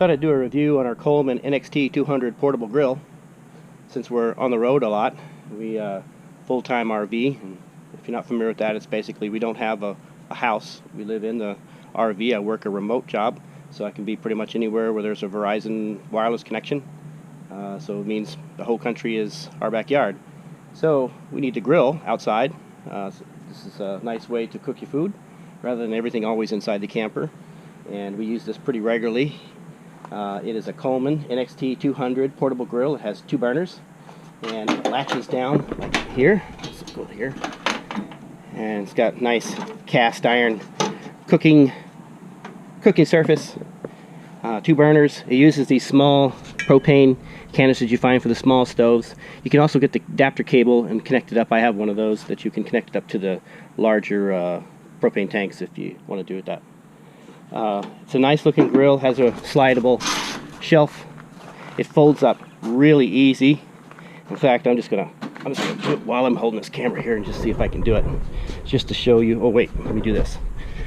Thought I'd do a review on our Coleman NXT-200 portable grill. Since we're on the road a lot, we full-time RV, and if you're not familiar with that, it's basically we don't have a house. We live in the RV. I work a remote job, so I can be pretty much anywhere where there's a Verizon wireless connection. So it means the whole country is our backyard. So we need to grill outside. This is a nice way to cook your food rather than everything always inside the camper. And we use this pretty regularly. It is a Coleman NXT-200 portable grill. It has 2 burners and it latches down like here. Let's go here. And it's got nice cast iron cooking surface. 2 burners. It uses these small propane canisters you find for the small stoves. You can also get the adapter cable and connect it up. I have one of those that you can connect it up to the larger propane tanks if you want to do it that. It's a nice looking grill, has a slidable shelf. It folds up really easy. In fact, I'm just gonna do it while I'm holding this camera here and just see if I can do it. Just to show you. Oh wait, let me do this.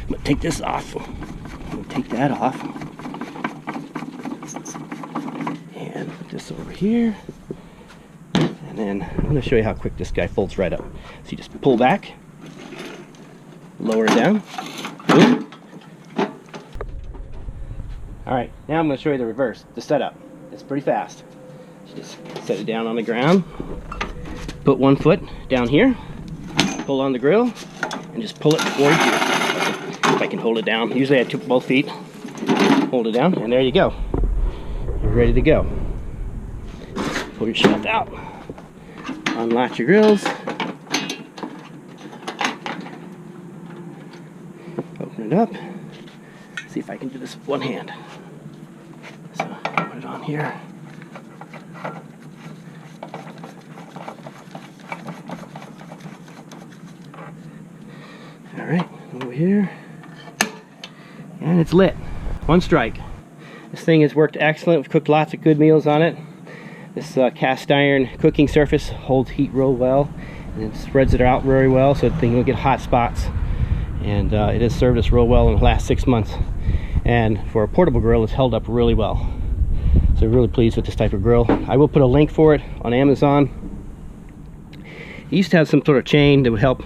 I'm gonna take this off. I'm gonna take that off. And put this over here. And then I'm gonna show you how quick this guy folds right up. So you just pull back, lower it down. Boom. Alright, now I'm going to show you the reverse, the setup. It's pretty fast. Just set it down on the ground, put 1 foot down here, pull on the grill, and just pull it forward here. If I can hold it down. Usually I took both feet, hold it down, and there you go. You're ready to go. Pull your shelf out, unlatch your grills, open it up. See if I can do this with one hand. So put it on here. All right, over here, and it's lit. 1 strike. This thing has worked excellent. We've cooked lots of good meals on it. This cast iron cooking surface holds heat real well, and it spreads it out very well, so the thing will get hot spots. And it has served us real well in the last 6 months. And for a portable grill, it's held up really well. So really pleased with this type of grill. I will put a link for it on Amazon. It used to have some sort of chain that would help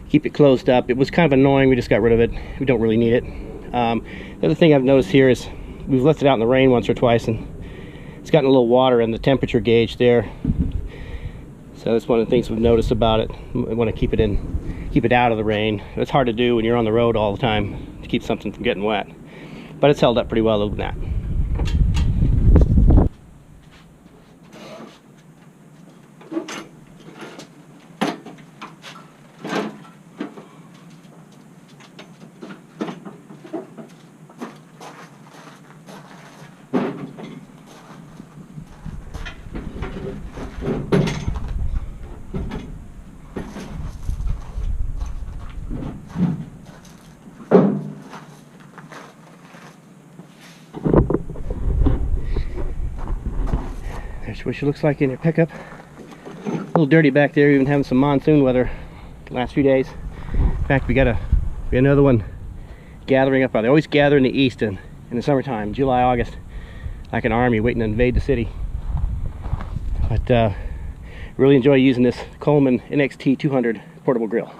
keep it closed up. It was kind of annoying. We just got rid of it. We don't really need it. The other thing I've noticed here is we've left it out in the rain once or twice, and it's gotten a little water in the temperature gauge there. So that's one of the things we've noticed about it. We want to keep it out of the rain. It's hard to do when you're on the road all the time to keep something from getting wet. But it's held up pretty well other than that. There's what she looks like in your pickup. A little dirty back there, even having some monsoon weather the last few days. In fact, we got another one gathering up. They always gather in the east in the summertime, July, August, like an army waiting to invade the city. But really enjoy using this Coleman NXT-200 portable grill.